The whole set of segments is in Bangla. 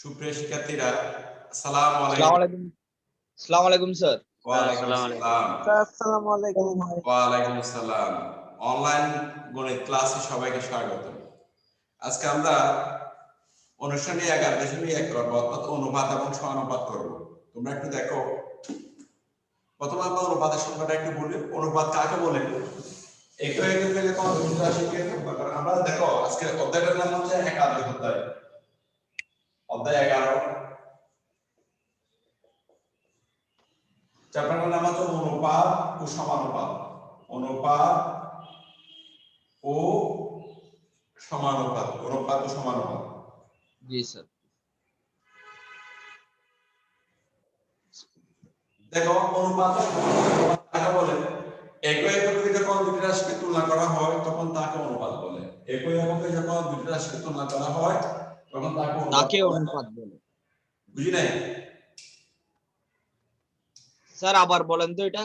সুপ্রিয় শিক্ষার্থীরা, আসসালামু আসসালামু আলাইকুম। আলাইকুম। আসসালামু আলাইকুম স্যার। ওয়া আলাইকুম আসসালাম। আসসালামু আলাইকুম ভাই। ওয়া আলাইকুম আসসালাম। অনলাইন গণিত ক্লাসে সবাইকে স্বাগত। আজকে আমরা অনুষ্ঠানে 11.1 করব, অর্থাৎ অনুপাত এবং সমানুপাত করব। তোমরা একটু দেখো। প্রথমে আমরা অনুপাতের সংজ্ঞাটা একটু বলি। অনুপাত কাকে বলে? একটু ফেলে কোন দুটো রাশিকে আমরা দেখো, আজকে অধ্যায়টার নাম হচ্ছে একাদশ অধ্যায়। অধ্যায় 11। চ্যাপ্টারের নাম হচ্ছে অনুপাত ও সমানুপাত। অনুপাত ও সমানুপাত। অনুপাত ও সমানুপাত। জি স্যার। দেখো, অনুপাত কাকে বলে? একই এককে যখন দুটি রাশিকে তুলনা করা হয় তখন তাকে অনুপাত বলে। একই এককে যখন দুটি রাশিকে তুলনা করা হয় তখন তাকে অনুপাত বলে। বুঝি নাই? স্যার আবার বলেন তো এটা।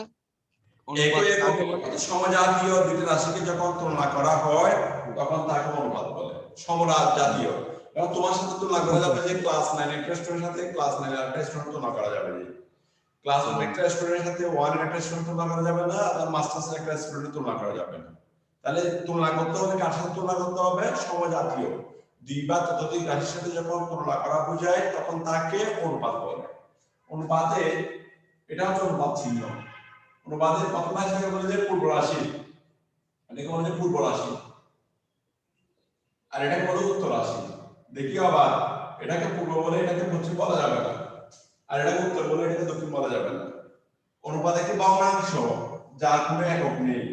অনুপাত কাকে বলে? সমজাতীয় দুটি রাশিকে যখন তুলনা করা হয় তখন তাকে অনুপাত বলে। সমজাতীয়। এবং তোমার সাথে তুলনা করা যাবে যে ক্লাস 9 এর একটা স্টুডেন্টের সাথে ক্লাস 9 এর একটা স্টুডেন্ট তুলনা করা যাবে যে ক্লাস 1 এর একটা স্টুডেন্টের সাথে 1 এর একটা স্টুডেন্ট তুলনা করা যাবে না, আর মাস্টার্সের একটা স্টুডেন্ট তুলনা করা যাবে না। তাহলে তুলনা করতে হবে কার সাথে তুলনা করতে হবে? সমজাতীয় দুই বা ততোধিক রাশির সাথে যখন তুলনা করা বোঝায় তখন তাকে অনুপাত বলে। অনুপাতে এটা হচ্ছে অনুপাত চিহ্ন। অনুপাতের প্রথম রাশিকে বলে যে পূর্ব রাশি, এটাকে বলে যে পূর্ব রাশি, আর এটাকে বলে উত্তর রাশি। দেখি আবার, এটাকে পূর্ব বলে এটাকে পশ্চিম বলা যাবে না, আর এটাকে উত্তর বলে এটাকে দক্ষিণ বলা যাবে না। অনুপাত একটি ভগ্নাংশ যার কোনো একক নেই।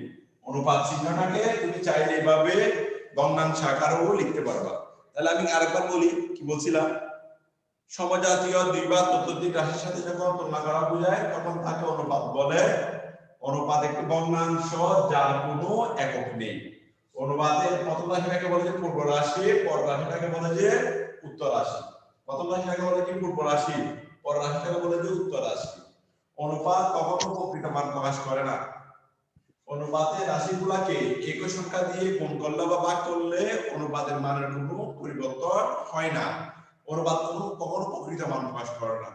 অনুপাত চিহ্নটাকে তুমি চাইলে এইভাবে ভগ্নাংশ আকারেও লিখতে পারবা। তাহলে আমি আরেকবার বলি, কি বলছিলাম? সমজাতীয় দুই বা ততোধিক রাশির সাথে যখন তুলনা করা বোঝায় তখন তাকে অনুপাত বলে। অনুপাত একটি ভগ্নাংশ যার কোনো একক নেই। অনুপাতের প্রথম রাশিটাকে বলে যে পূর্ব রাশি, পর রাশিটাকে বলে যে উত্তর রাশি। প্রথম রাশিটাকে বলে কি? পূর্ব রাশি। পর রাশিটাকে বলে যে উত্তর রাশি। অনুপাত কখনো প্রকৃত মান প্রকাশ করে না। অনুপাতের রাশিগুলোকে একই সংখ্যা দিয়ে গুণ করলে বা ভাগ করলে অনুপাতের মানের কোনো পরিবর্তন হয় না। অনুপাত কখনো প্রকৃত মান প্রকাশ করে না।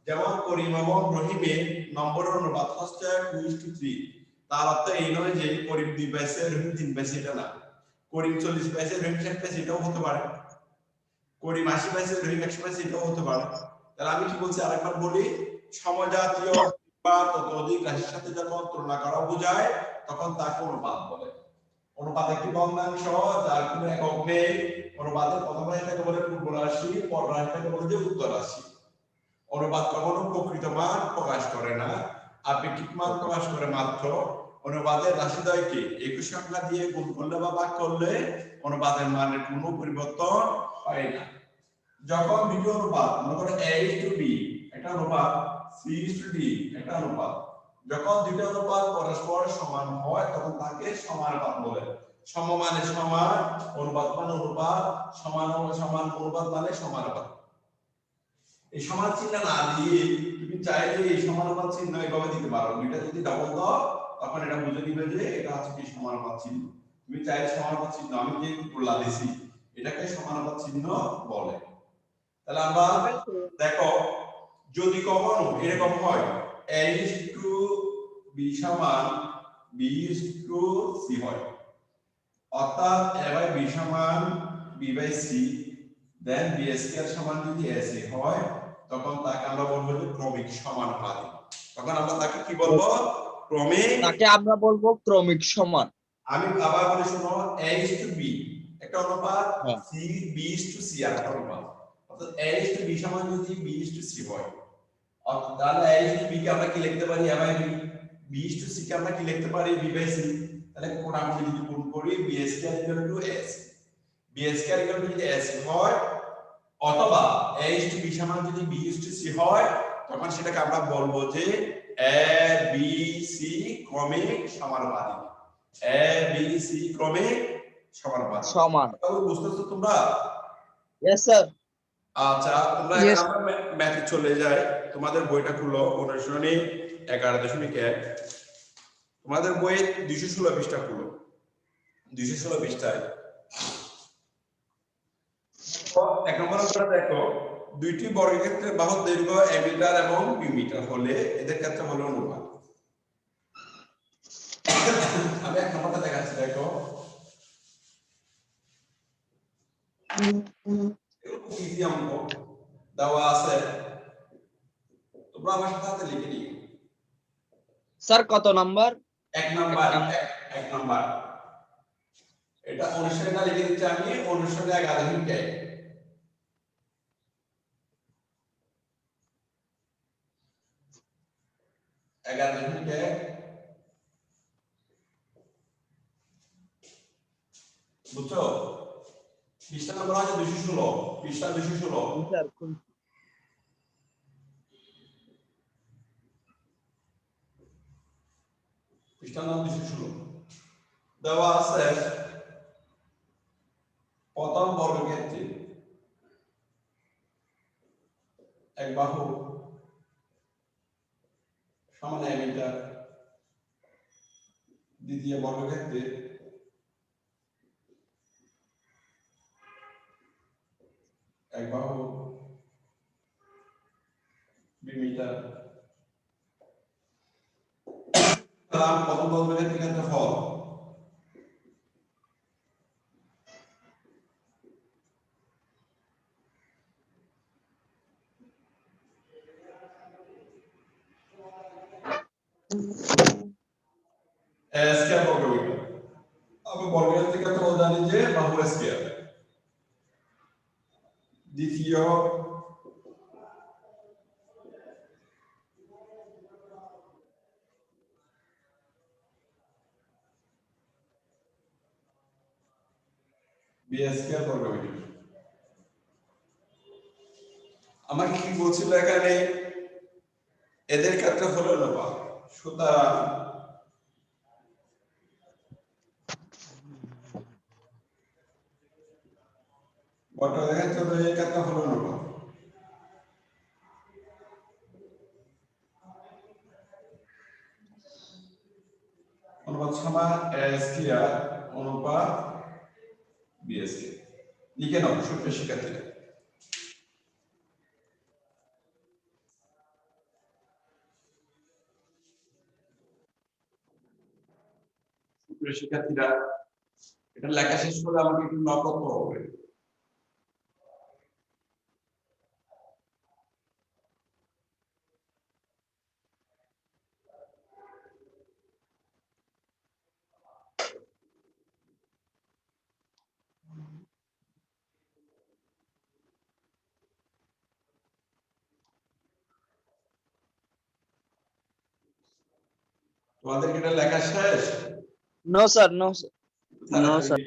যেমন করিম এবং রহিমের নম্বরের অনুপাত হচ্ছে 2:3। তার অর্থ এই নয় যে করিম 2 পাইছে রহিম 3 পাইছে, এটা না। করিম 40 পাইছে রহিম 60 পাইছে, এটাও হতে পারে। করিম 80 পাইছে রহিম 100 পাইছে, এটাও হতে পারে। তাহলে আমি কি বলছি আরেকবার বলি, সমজাতীয় বা ততোধিক রাশির সাথে যখন তুলনা করা বোঝায় তখন তাকে অনুপাত বলে। অনুপাত একটি ভগ্নাংশ যার কোনো একক নেই। অনুপাতের প্রথম রাশিটাকে বলে পূর্ব রাশি, পর রাশিটাকে বলে যে উত্তর রাশি। অনুপাত কখনো প্রকৃত মান প্রকাশ করে না, আপেক্ষিক মান প্রকাশ করে মাত্র। অনুপাতের রাশিদ্বয়কে একই সংখ্যা দিয়ে গুণ করলে বা ভাগ করলে অনুপাতের মানের কোনো পরিবর্তন হয় না। যখন দুটি অনুপাত, মনে করো a:b একটা অনুপাত, c:d একটা অনুপাত, যখন দুটি অনুপাত পরস্পর সমান হয় তখন তাকে সমানুপাত বলে। সম মানে সমান, অনুপাত মানে অনুপাত, সমান সমান অনুপাত মানে সমানুপাত। এই সমান চিহ্ন না দিয়ে তুমি চাইলে এই সমানুপাত চিহ্ন এইভাবে দিতে পারো। দুইটা যদি ডাবল দাও তখন এটা বুঝে নিবে যে এটা হচ্ছে কি সমানুপাত চিহ্ন। তুমি চাইলে সমানুপাত চিহ্ন, আমি যে বললা দিছি, এটাকে সমানুপাত চিহ্ন বলে। তাহলে আমরা দেখো, যদি কখনো এরকম হয় a:b সমান b:c হয়, অর্থাৎ a/b সমান b/c, দেন b² সমান যদি ac হয় তখন তাকে আমরা বলবো যে ক্রমিক সমানুপাতিক। তখন আমরা তাকে কি বলবো? ক্রমিক। তাকে আমরা বলবো ক্রমিক সমান। আমি আবার বলি শোনো, a:b একটা অনুপাত, b:c একটা অনুপাত। অর্থাৎ a:b সমান যদি b:c হয়, তাহলে a:b কে আমরা কি লিখতে পারি? a/b। b:c কে আমরা কি লিখতে পারি? b/c। তাহলে কোণাকুণি যদি গুণ করি b² = ac, b² যদি ac হয়, অথবা a:b সমান যদি b:c হয় তখন সেটাকে আমরা বলবো যে a:b:c ক্রমিক সমানুপাতিক। a:b:c ক্রমিক সমানুপাতিক। সমান। বুঝতেছো তোমরা? Yes sir. আচ্ছা, তোমরা এখন ম্যাথে চলে যাই। তোমাদের বইটা খুলো, অনুশীলনী 11.1। তোমাদের বইয়ে 216 পৃষ্ঠা খুলো। 216 পৃষ্ঠায় এক নম্বর করে দেখো দুইটি বর্গক্ষেত্রের বাহুর দৈর্ঘ্য a মিটার এবং b মিটার হলে এদের ক্ষেত্রে হলো অনুপাত। আমি এক নম্বরটা দেখাচ্ছি, দেখো ইজি অঙ্ক দেওয়া আছে, তোমরা আমার সাথে লিখে নিও। স্যার কত নাম্বার? এক নাম্বার এটা অনুসারীটা লিখে দিচ্ছি আমি, অনুসারী 11 বুঝছো? পৃষ্ঠা নম্বর আছে 216, পৃষ্ঠা 216। স্যার পৃষ্ঠা নম্বর 216 দেওয়া আছে প্রথম বর্গক্ষেত্রে এক বাহু সমান a মিটার, দ্বিতীয় বর্গক্ষেত্রে এক বাহু b মিটার। প্রথম বর্গক্ষেত্রের ক্ষেত্রফল স্কয়ার বর্গমিটার। আমরা বর্গক্ষেত্রের ক্ষেত্রফল জানি যে বাহু স্কয়ার। দ্বিতীয় বি স্কয়ার বর্গমিটার। আমাকে কি বলছিল এখানে, এদের ক্ষেত্রফল অনুপাত। সুতরাং বর্গক্ষেত্রের ক্ষেত্রফল অনুপাত সমান a স্কয়ার অনুপাত b স্কয়ার। লিখে নাও সুপ্রিয় শিক্ষার্থীরা। সুপ্রিয় শিক্ষার্থীরা, এটা লেখা শেষ করে আমাকে একটু নক করতে হবে। তোমাদের কি এটা লেখা শেষ? No sir, no sir, no sir.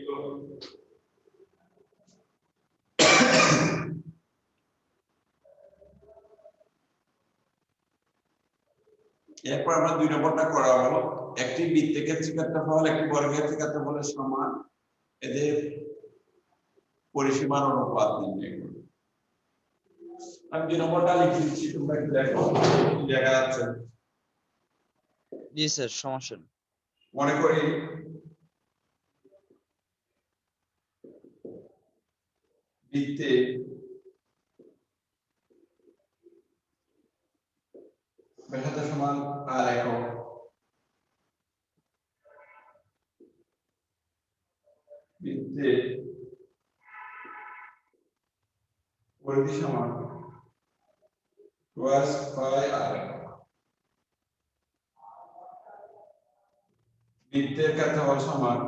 এরপর আমরা 2 নম্বরটা করা হলো, একটি বৃত্তক্ষেত্রের ক্ষেত্রফল একটি বর্গক্ষেত্রের ক্ষেত্রফলের সমান, এদের পরিসীমার অনুপাত নির্ণয় করো। আমি 2 নম্বরটা লিখে দিচ্ছি, তোমরা একটু দেখো দেখা যাচ্ছে। জি স্যার, সমস্যা নেই। মনে করি বৃত্তে ব্যাসার্ধ সমান r একক, বৃত্তে পরিধি সমান 2r একক, বৃত্তের ক্ষেত্রফল সমান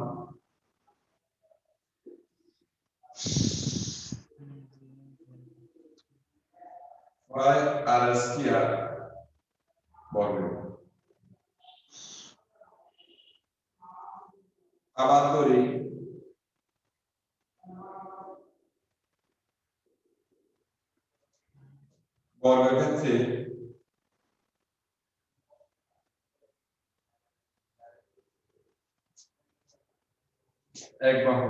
r স্কয়ার বর্গ। আবার করি, বর্গক্ষেত্রে এক বাহু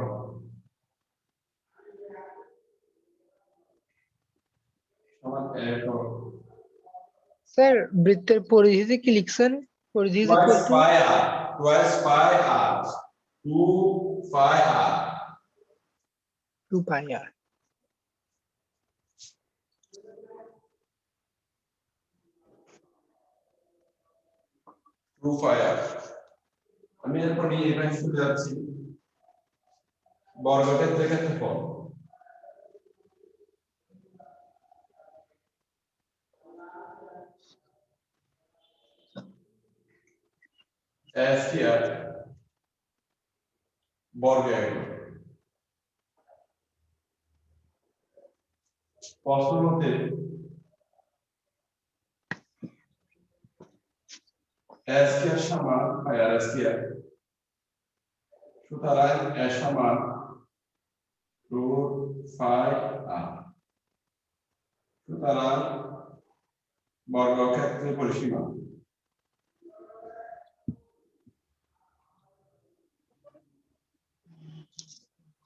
সমান একক। স্যার বৃত্তের পরিধিতে কি লিখছেন? পরিধি twice pi r, 2 pi r 2 pi r. টু ফায়ার। আমি এরপর এখানে চলে যাচ্ছি বর্গক্ষেত্রের ক্ষেত্রফল। স্কয়ার বর্গের প্রশ্ন মতে স্কয়ার সমান ফায়ার স্কয়ার, সুতরাং এর সমান রুট 5r। সুতরাং বর্গক্ষেত্রের পরিসীমা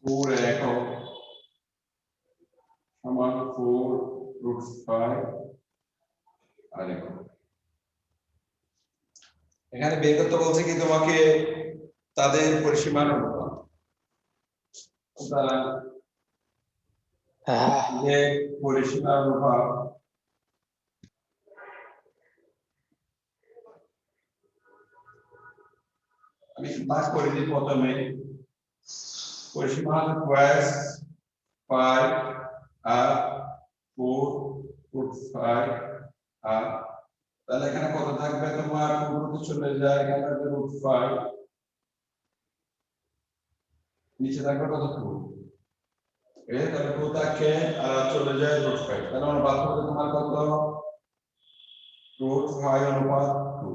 ফোর একক সমান 4√5 আর একক। এখানে বের করতে বলছে কি তোমাকে তাদের পরিসীমার অনুপাত। সুতরাং যে পরিসীমার অনুপাত আমি ভাগ করে দিই। প্রথমে পরিসীমা স্কয়ার 5 আর 4√5 আর তাহলে এখানে কত থাকবে তোমার পুরোটা চলে যায় এখানে থাকবে √5, নিচে থাকবে কত 2 এই তাহলে 2 থাকে আর চলে যায় √5, তাহলে আমার বাদ হবে তোমার কত √5 অনুপাত 2।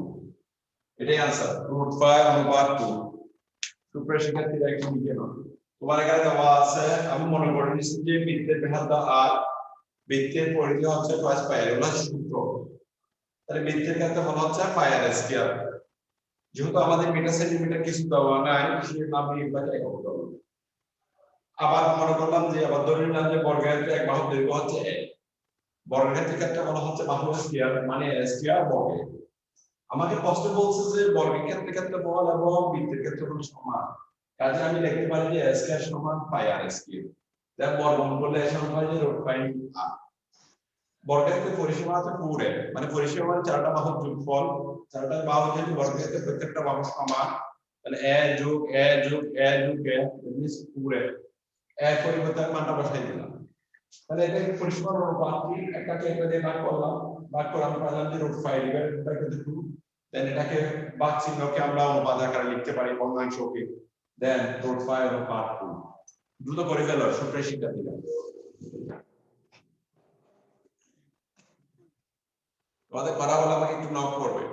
এটাই आंसर √5 অনুপাত 2। সুপ্রিয় শিক্ষার্থীরা একটু লিখে নাও। তোমার এখানে দেওয়া আছে, আমি মনে করে নিচ্ছি যে বৃত্তের ব্যাসার্ধ আর বৃত্তের পরিধি হচ্ছে 5 পাই, এগুলো সূত্র। তাহলে বৃত্তের ক্ষেত্রে বলা হচ্ছে পাই/r স্কয়ার। যেহেতু আমাদের মিটার সেন্টিমিটার কিছু দেওয়া নাই, সেজন্য আমি এগুলাকে একক দেবো। আবার মনে করলাম যে আবার ধরে নিলাম যে বর্গক্ষেত্রে এক বাহুর দৈর্ঘ্য হচ্ছে a, বর্গক্ষেত্রের ক্ষেত্রে বলা হচ্ছে বাহু স্কয়ার মানে a স্কয়ার বর্গে। আমাকে প্রশ্ন বলছে যে বর্গক্ষেত্রের ক্ষেত্রফল এবং বৃত্তের ক্ষেত্রফল সমান, কাজে আমি লিখতে পারি যে a স্কয়ার সমান পাই/r স্কয়ার। তার বর্গমূল করলে এর সমান হয় যে √5r। বর্গক্ষেত্রের পরিসীমা হচ্ছে 4a, মানে পরিসীমা মানে চারটা বাহুর যোগফল। চারটা বাহু যদি বর্গক্ষেত্রের প্রত্যেকটা বাহু সমান, তাহলে a যোগ a যোগ a যোগ a মিন্স 4a। এর পরিবর্তে আমি মানটা বসাই দিলাম। তাহলে এটা পরিসীমার অনুপাত কি, একটাকে একটা দিয়ে ভাগ করলাম, ভাগ করে আমরা পেলাম যে √5 ডিভাইডেড বাই 2। দেন এটাকে ভাগ চিহ্নকে আমরা অনুপাত আকারে লিখতে পারি ভগ্নাংশকে। দেন √5 অনুপাত 2। দ্রুত করে ফেলো সুপ্রিয় শিক্ষার্থীরা। তোমাদের করা হলে আমাকে একটু নক করবে।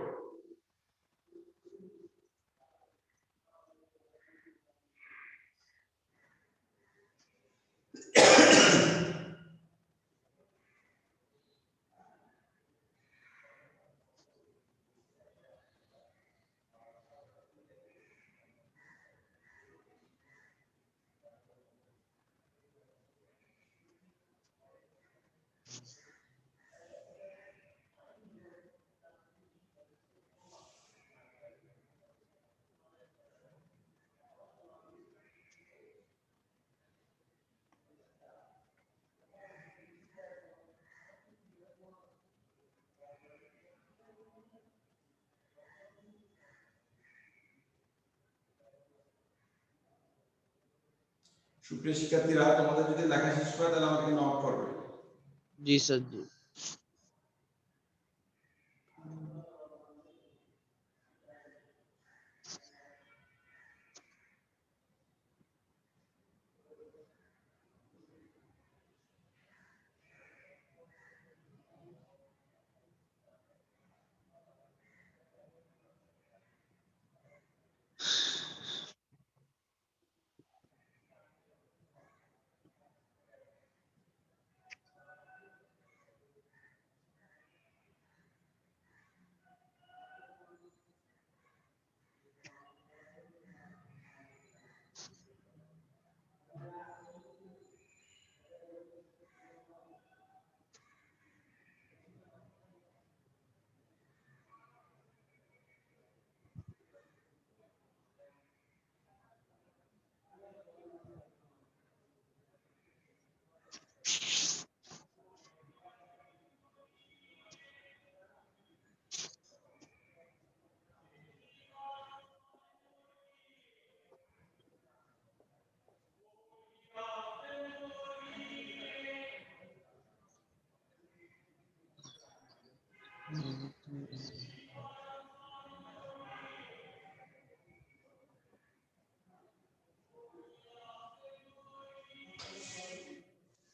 সুপ্রিয় শিক্ষার্থীরা, তোমাদের যদি লেখা শেষ হয় তাহলে আমাকে নক করবে। জি স্যার জি।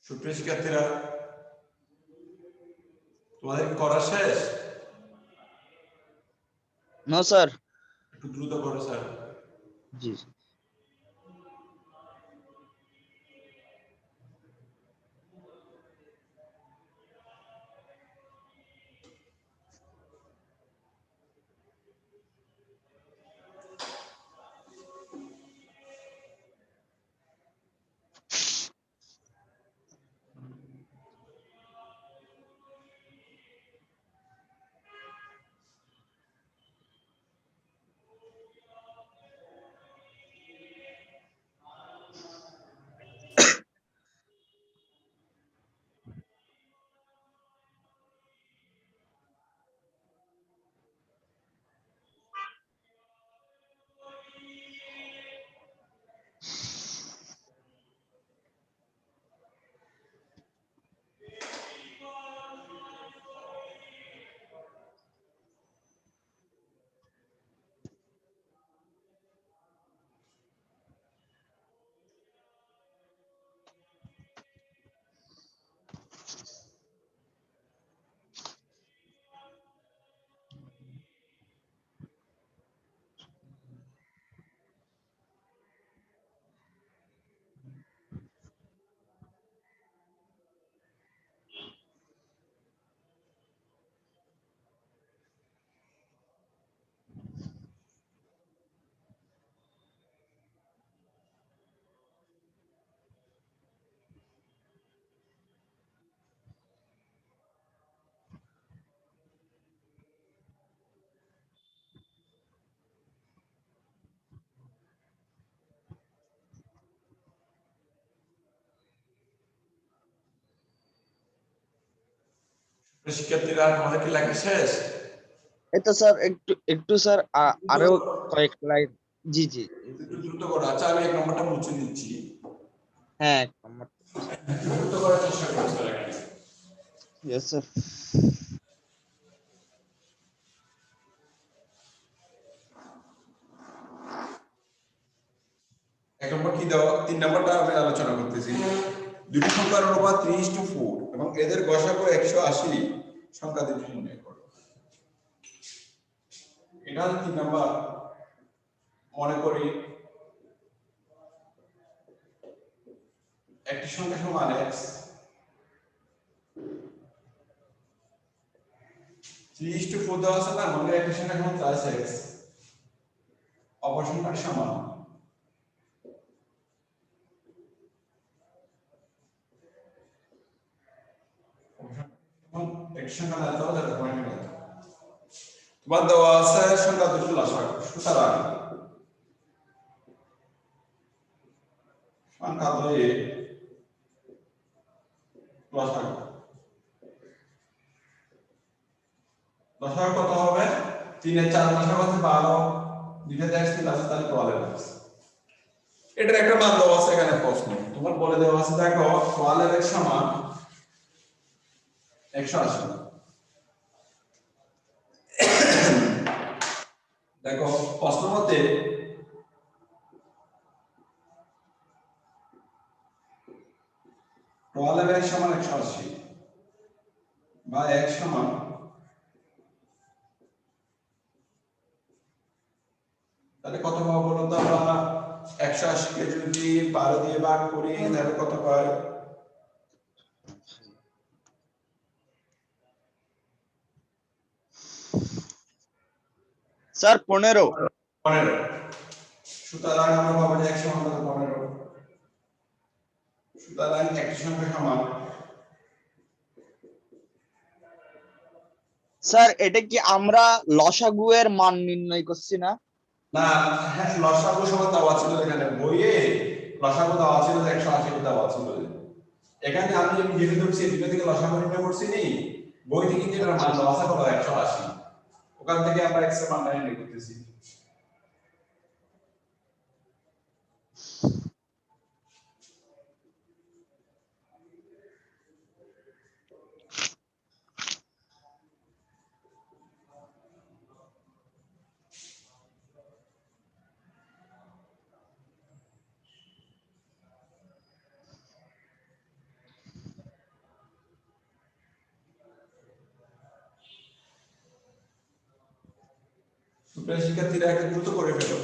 সুপ্রিয় শিক্ষার্থীরা, তোমাদের কি করা শেষ? No sir. একটু দ্রুত করো স্যার। জি। শিক্ষার্থীরা, তোমাদের কি লেখা শেষ? এই তো স্যার, একটু স্যার আরো কয়েক লাইন। জি জি। একটু দ্রুত করো। আচ্ছা, আমি 1 নম্বরটা মুছে দিচ্ছি। হ্যাঁ, একটু দ্রুত করার চেষ্টা করো স্যার এখানে। Yes sir. 1 নম্বর কি দেওয়া? 3 নম্বরটা আমি আলোচনা করতেছি। দুটি সংখ্যার অনুপাত 3:4 এবং এদের গসাগু 180 সংখ্যা দুটি নির্ণয় করো। এটা হচ্ছে 3 নম্বর। মনে করি একটি সংখ্যা সমান x, 3:4 দেওয়া আছে না, মানে একটি সংখ্যা সমান +x, অপর সংখ্যার সমান একটি সংখ্যা না দেওয়া যাবে পয়েন্ট না। তোমার দেওয়া আছে সংখ্যা দুটি লসাগু। সুতরাং সংখ্যা দুই লসাগু কত হবে? 3 এর 4 লসাগু আছে 12, দুইটাতে x আছে তাহলে 12x। এটার একটা মান দেওয়া আছে এখানে প্রশ্ন। তোমার বলে দেওয়া আছে, দেখো 12x সমান 180। দেখো প্রশ্ন মতে 12x সমান 180 বা x সমান, তাহলে কত পাবো বলো তো? আমরা 180 কে যদি 12 দিয়ে ভাগ করি তাহলে কত পাই? স্যার 15। 15। সুতরাং আমরা পাবো যে x সমান কত? 15। সুতরাং একটি সংখ্যা সমান, স্যার এটা কি আমরা লসাগু এর মান নির্ণয় করছি না? না, হ্যাঁ, লসাগু সমান দেওয়া ছিল এখানে বইয়ে। লসাগু দেওয়া ছিল 180 দেওয়া ছিল। এখানে আমি যেটা ধরছি দুটো থেকে লসাগু নির্ণয় করছি নি, বই থেকে কিন্তু এটার মান দেওয়া আছে কত? 180। ওখান থেকে আমরা x এর মান নির্ণয় করতেছি। সুপ্রিয় শিক্ষার্থীরা একটু দ্রুত করে ফেলো।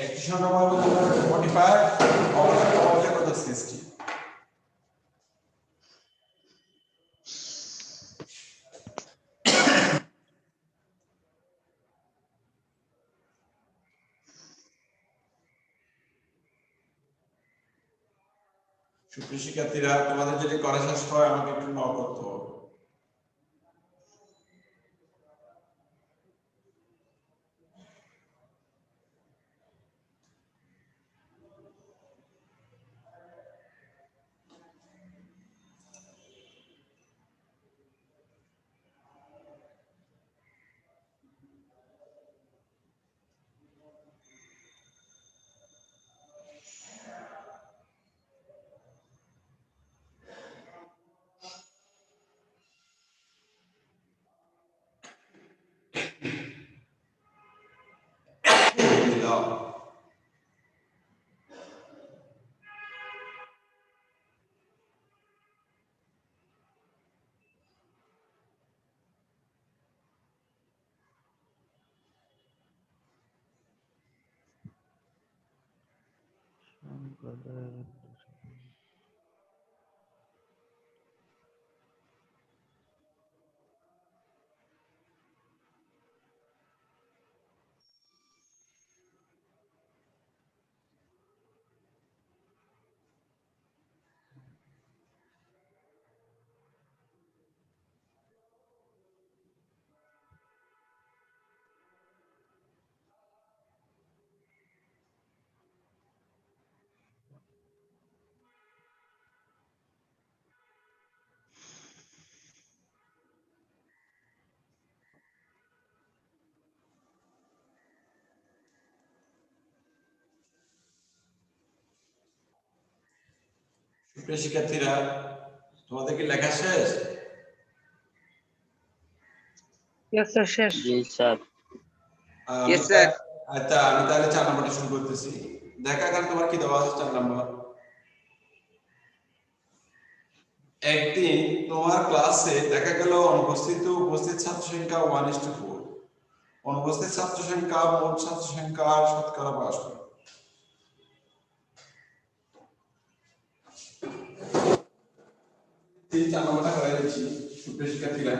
একটি সংখ্যা পাবো তোমরা 45 অবচেকত 60। সুপ্রিয় শিক্ষার্থীরা তোমাদের যদি করা শেষ হয় আমাকে একটু নক করতে হবে। দাও। সুপ্রিয় শিক্ষার্থীরা তোমাদের কি লেখা শেষ? ইয়েস স্যার, শেষ। জি স্যার। Yes, sir. আচ্ছা আমি তাহলে 4 নম্বরটা শুরু করতেছি। দেখা গেল তোমার কি দেওয়া আছে 4 নম্বর। একদিন তোমার ক্লাসে দেখা গেল উপস্থিত ছাত্র সংখ্যা 1:4। অনুপস্থিত ছাত্র সংখ্যা মোট ছাত্র সংখ্যার শতকরা 52। এই 4 নম্বরটা করে দিচ্ছি সুপ্রিয় শিক্ষার্থীরা।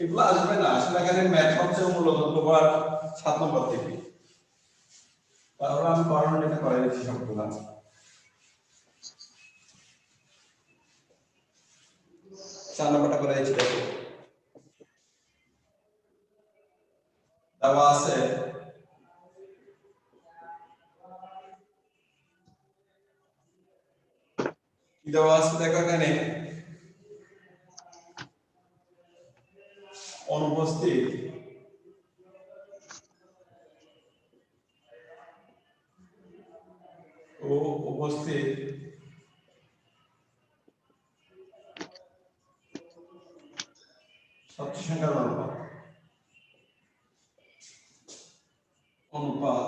এগুলো আসবে না, আসলে এখানে ম্যাথ হচ্ছে মূলত তোমার 7 নম্বর থেকে। তাহলে আমি কর্ণটা করে দিচ্ছি সবগুলো। 4 নম্বরটা করে দিচ্ছি দেখো। দেওয়া আছে কি দেওয়া আছে দেখো এখানে অনুপস্থিত ও উপস্থিত ছাত্র সংখ্যার অনুপাত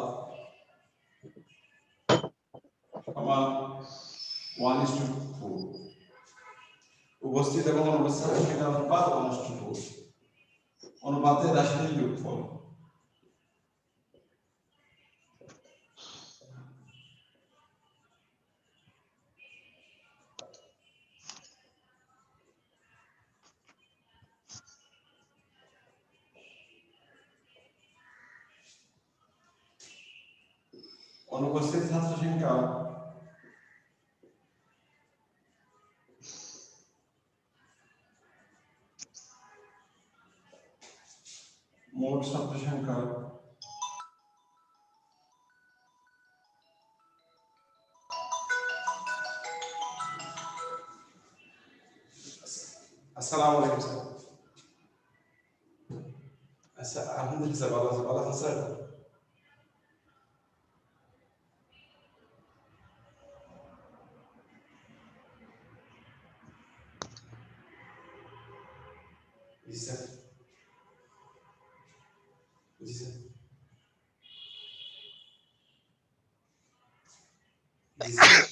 সমান 1:4। উপস্থিত এবং অনুপস্থিত ছাত্র সংখ্যার অনুপাত 1:4। অনুপাতের রাশিটির যোগফল। অনুপস্থিত ছাত্র সংখ্যা মোট ছাত্র সংখ্যা আসসালামু আলাইকুম স্যার। আচ্ছা আলহামদুলিল্লাহ স্যার, ভালো আছেন স্যার? জি স্যার। জি স্যার। জি স্যার।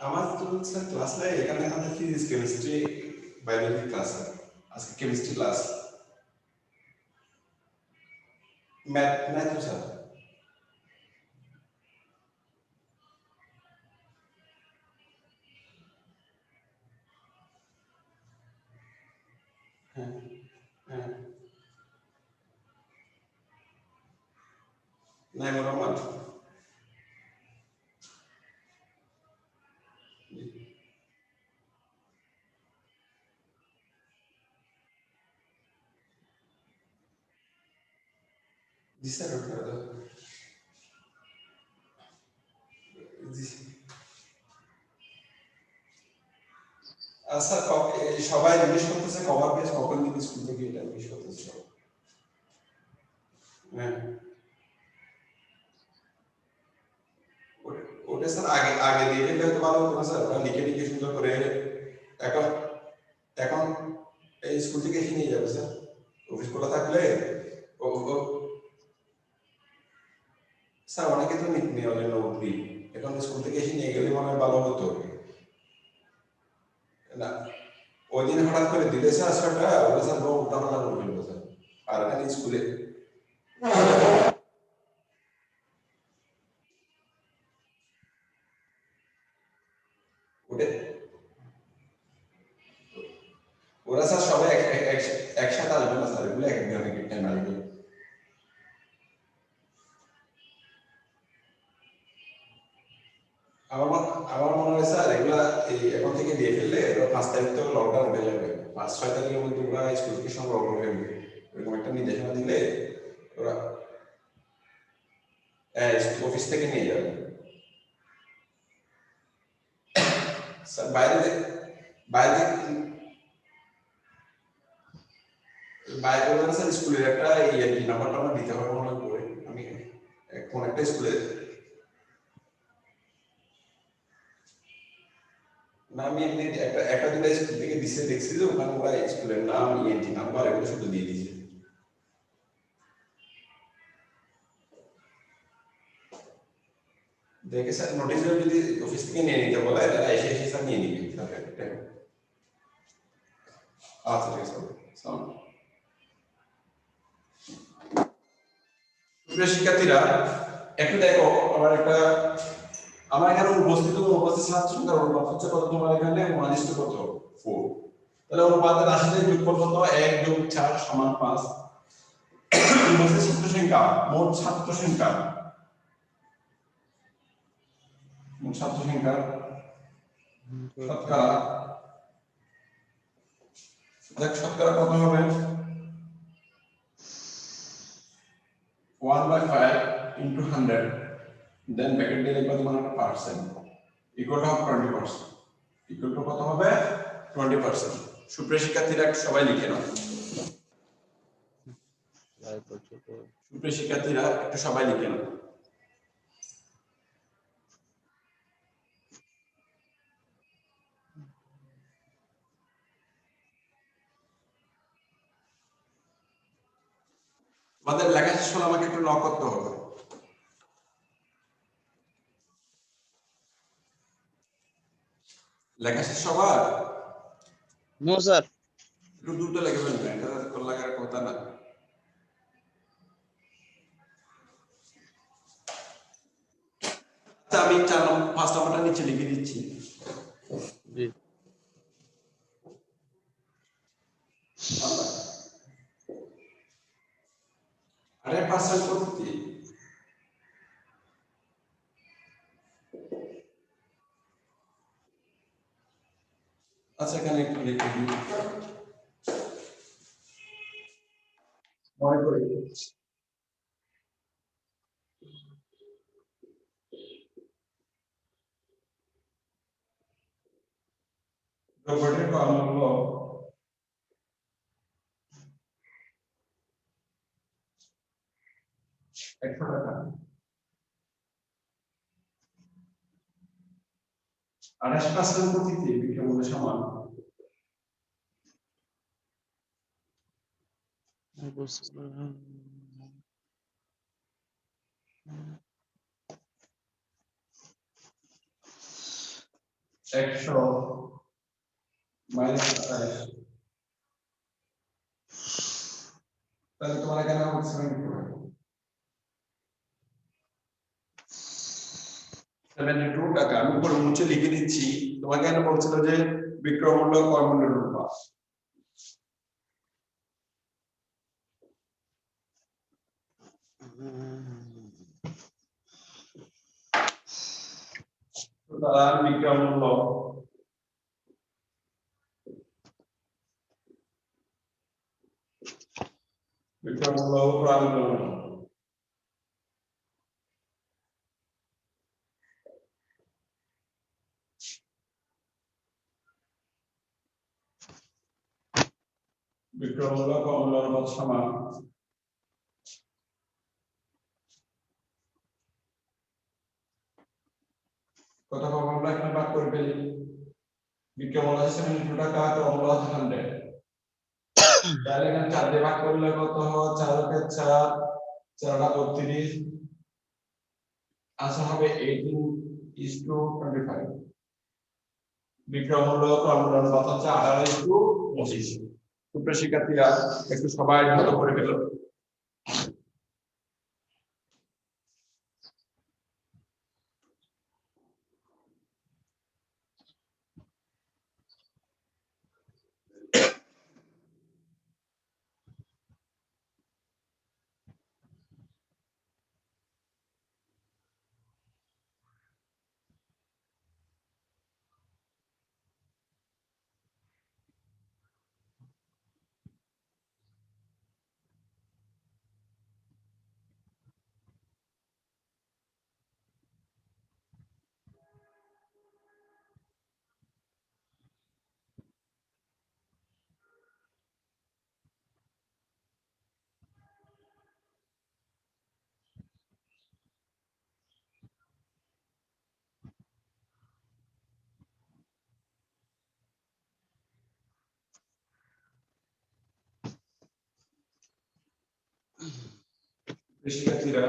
আমার তো স্যার ক্লাস নাই, এখানে আমাদের ফিজিক্স কেমিস্ট্রি বায়োলজি ক্লাস। আজকে কেমিস্ট্রি ক্লাস। ম্যাথ নাই তো স্যার। হ্যাঁ হ্যাঁ নাই রহমান। জি স্যার জি স্যার সবাই জিজ্ঞেস করতেছে কভার পেজ কখন দিন স্কুল থেকে, এটা জিজ্ঞেস করতেছে। হ্যাঁ ওটা স্যার আগে আগে দিয়ে দিলে তো ভালো হতো না স্যার, ওটা লিখে লিখে সুন্দর করে। এখন এখন এই স্কুল থেকে এসে নিয়ে যাবে স্যার, অফিস খোলা থাকলে। স্যার অনেকে তো নিয়ে হলেন অবধি, এখন স্কুল থেকে এসে নিয়ে গেলে মনে হয় ভালো হতো না। ওই দিন হঠাৎ করে দিলে স্যার সেটা ওরা স্যার বড় উল্টাপাল্টা করে ফেলবো স্যার। আর এখানে স্কুলে ওটা ওরা স্যার সবাই একসাথে আসবে না স্যার, এগুলো এক একজন আসবে। আমার মনে হয় স্যার এগুলা এই এখন থেকে দিয়ে ফেললে 5 তারিখ তো লকডাউন হয়ে যাবে, 5-6 তারিখের মধ্যে ওরা স্কুল থেকে সংগ্রহ করে ফেলবে, এরকম একটা নির্দেশনা দিলে ওরা অফিস থেকে নিয়ে যাবে। স্যার বাইরে বাইরে বলবেন স্যার স্কুলের একটা ইএনটি নাম্বারটা আমার দিতে হবে মনে করে, আমি কোন একটা স্কুলে না আমি এমনি একটা দুটা স্কুল থেকে দিছে দেখছি যে ওখানে ওরা স্কুলের নাম ইএনটি নাম্বার এগুলো শুধু দিয়ে দিয়েছে। দেখে স্যার নোটিশ যদি অফিস থেকে নিয়ে নিতে বলে তারা এসে এসে স্যার নিয়ে নিবে। আচ্ছা ঠিক আছে স্যার। প্রিয় শিক্ষার্থীরা একটু দেখো আমার এখানে উপস্থিত ছাত্র সংখ্যার অনুপাত হচ্ছে কত, তোমার এখানে 1:4। তাহলে অনুপাতের রাশিতে যোগফল কত, 1+4 = 5। উপস্থিত ছাত্র সংখ্যা মোট ছাত্র সংখ্যা শতকরা শতকরা কত হবে, 1/5 into 100 then bracket দিয়ে লিখবা তোমার একটা percent equal to 20%, equal to কত হবে 20%। সুপ্রিয় শিক্ষার্থীরা সবাই লিখে নাও, সুপ্রিয় শিক্ষার্থীরা একটু সবাই লিখে নাও। তোমাদের লেখা শেষ হলে আমাকে একটু নক করতে হবে। লেখা শেষ সবার? No sir. একটু দ্রুত লিখে ফেলবেন, এটা কোন লাগার কথা না। আচ্ছা আমি 5 নম্বরটা নিচে লিখে দিচ্ছি। জি। আরে পার্সেন্ট পদ্ধতি আচ্ছা এখানে একটু লিখে দিই মনে করে। দ্রব্যটির কর্মমূল্য 100 টাকা, 28% প্রতিতে বিক্রয় মূল্য সমান 100 মাইনাস 27, তাহলে তোমার এখানে হবে 74। 72 টাকা আমি উপরে মুছে লিখে দিচ্ছি তোমাকে এখানে বলছিল যে বিক্রয় মূল্য ক্রয় মূল্যের অনুপাত সুতরাং বিক্রয় মূল্য ক্রয় মূল্য বিক্রয় মূল্য ক্রয় মূল্য অনুপাত সমান কত পাবো আমরা এখানে ভাগ করে ফেলি বিক্রয় মূল্য আছে 72 টাকা ক্রয় মূল্য আছে 100 তাহলে এখানে 4 দিয়ে ভাগ করলে কত হয় 4 কে 4 4 টা 32 আনসার হবে 18:25 বিক্রয় মূল্য ক্রয় মূল্য অনুপাত হচ্ছে 18:25 সুপ্রিয় শিক্ষার্থীরা একটু সবাই দ্রুত করে ফেলো শিক্ষার্থীরা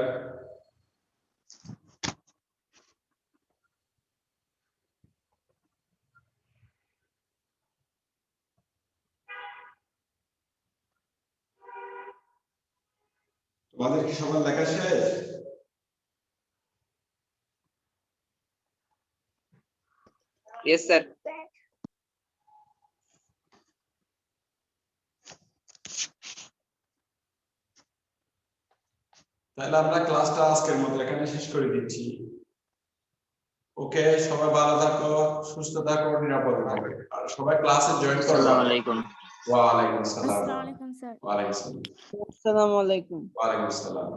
তোমাদের কি সবার লেখা শেষ Yes, sir. তাহলে আমরা ক্লাসটা আজকের মতো এখানে শেষ করে দিচ্ছি ওকে সবাই ভালো থাকো সুস্থ থাকো নিরাপদে থাকো আর সবাই ক্লাসে জয়েন করো আসসালামু আলাইকুম ওয়া আলাইকুম আসসালাম আসসালামু আলাইকুম স্যার ওয়া আলাইকুম আসসালাম আসসালামু আলাইকুম ওয়া আলাইকুম আসসালাম